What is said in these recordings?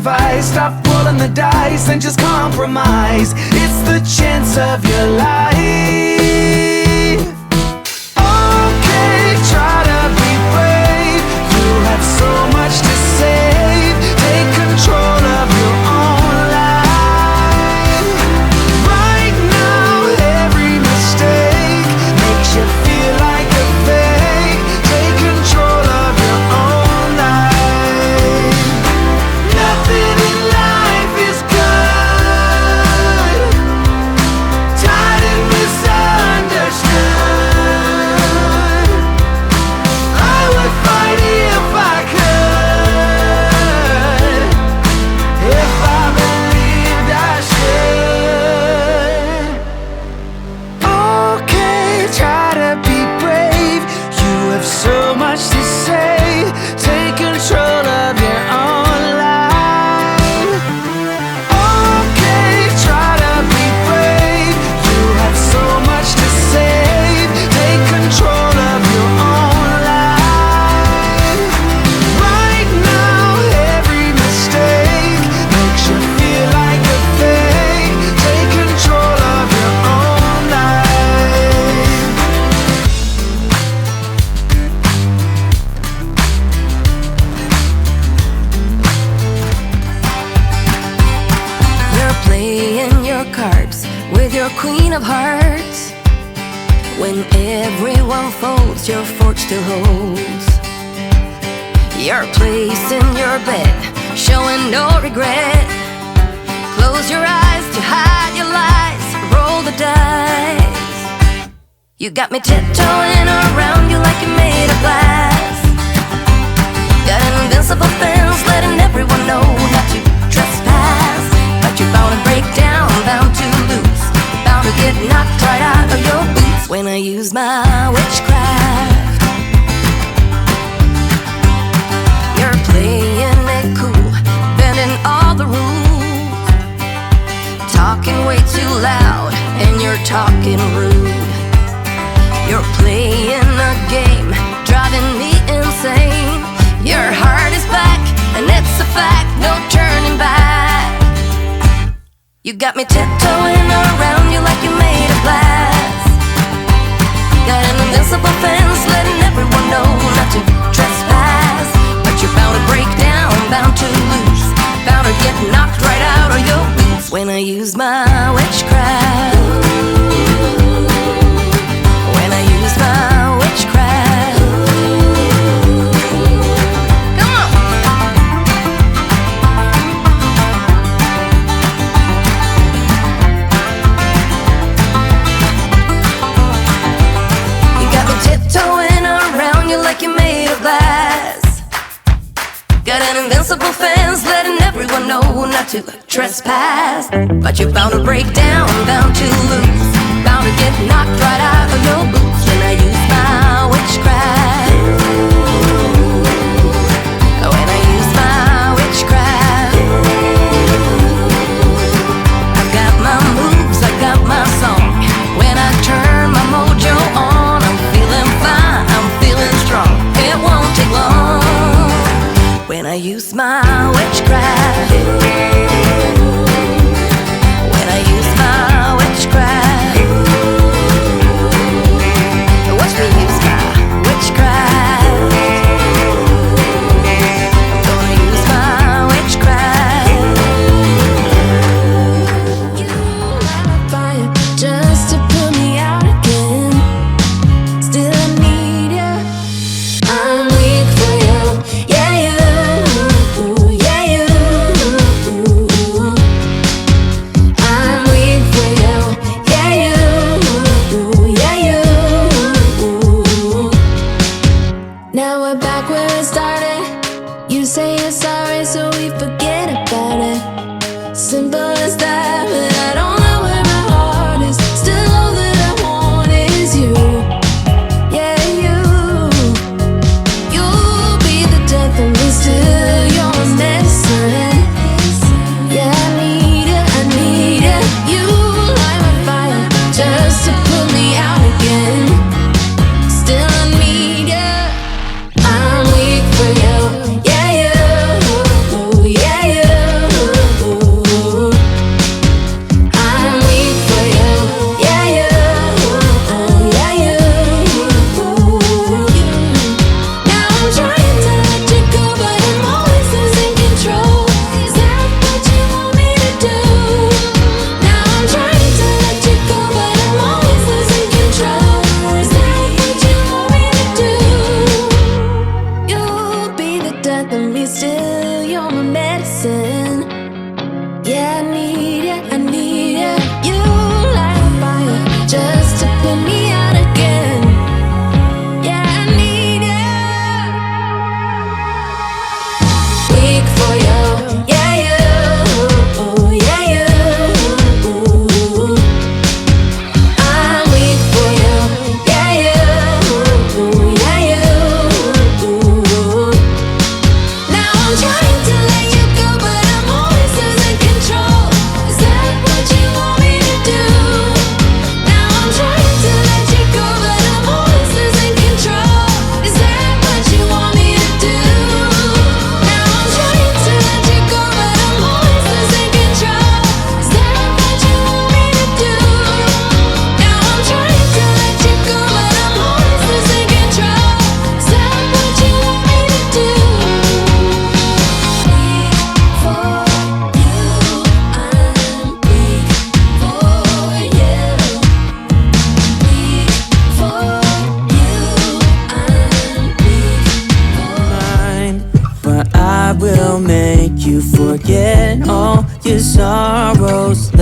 advice. Stop rolling the dice and just compromise. It's the chance of your life. Okay, try to be brave. You have so much to save. Take control of your own life. Right now, every mistake makes you feel like a fake. Take control of your own life. Nothing in life is good. Tired and misunderstood. I would fight if I could, if I believed I should. Okay, try to be brave. You have so much to say. Take control of your own life. Okay, try to be brave. You have so much to save. Take control of your own life. Right now, every mistake makes you feel like a fake. Take control of your own life. You're playing your cards with your queen of hearts. When everyone folds, your fork still holds. You're placing your bet, showing no regret. Close your eyes to hide your lies, roll the dice. You got me tiptoeing around you like you're made of glass. Got an invincible fence, letting everyone know not to trespass. But you're bound to break down, bound to lose, bound to get knocked right out of your boots when I use my witchcraft. You're playing it cool, bending all the rules, talking way too loud, and you're talking rude. You're playing a game, driving me insane. Your heart is back, and it's a fact, no turning back. You got me tiptoeing around you like you're made of glass. Got an invincible fence, letting everyone know not to trespass. But you're bound to break down, bound to lose, bound to get knocked right out of your boots when I use my witchcraft. When I use my witchcraft. Come on. You got me tiptoeing around you like you're made of glass. Got an invincible fence, letting everyone know not to trespass. But you're bound to break down, bound to lose, bound to get knocked right out of your boots when I use my witchcraft. When I use my witchcraft. I've got my moves, I've got my song. When I turn my mojo on, I'm feeling fine, I'm feeling strong. It won't take long when I use my witchcraft. When I use my witchcraft. Watch me use my witchcraft.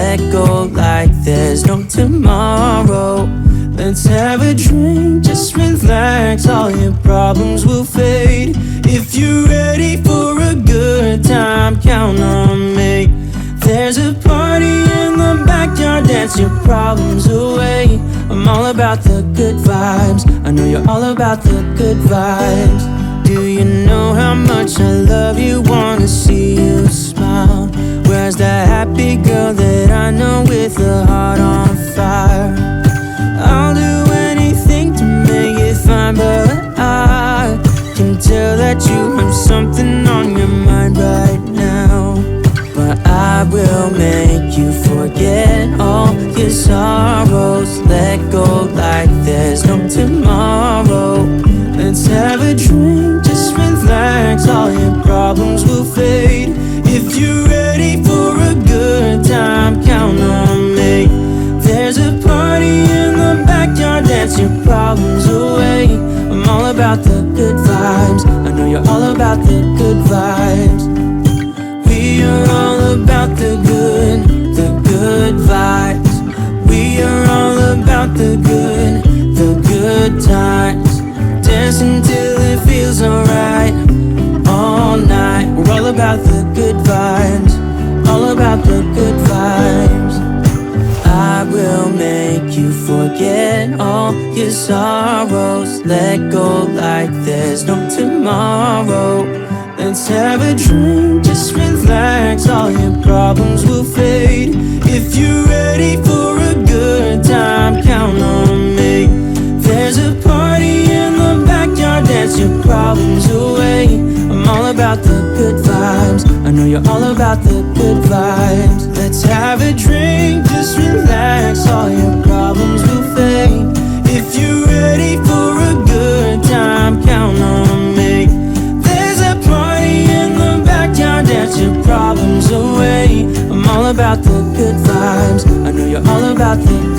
let go like there's no tomorrow. Let's have a drink, just relax, all your problems will fade. If you're ready for a good time, count on me. There's a party in the backyard, dance your problems away. I'm all about the good vibes, I know you're all about the good vibes. Do you know how much I love you, wanna see you smile? Where's that happy girl that I know with a heart on fire? I'll do anything to make it fine, but I can tell that you have something on your mind right now. But I will make you forget all your sorrows. Let go like there's no tomorrow. Let's have a drink, just relax, all your problems will fade. If you're ready for a good time, count on me. There's a party in the backyard, dance your problems away. I'm all about the good vibes, I know you're all about the good vibes. We are all about the good vibes. We are all about the good times. Dance until it feels alright, all night. We're all about the good vibes, all about the good vibes. I will make you forget all your sorrows. Let go like there's no tomorrow. Let's have a drink, just relax, all your problems will fade. If you're ready for a good time, count on me. There's a party in the backyard, dance your problems away. I'm all about the good vibes, I know you're all about the good vibes. Let's have a drink, just relax, all your problems will fade. If you're ready for a good time, count on me. There's a party in the backyard, dance your problems away. I'm all about the good vibes, I know you're all about the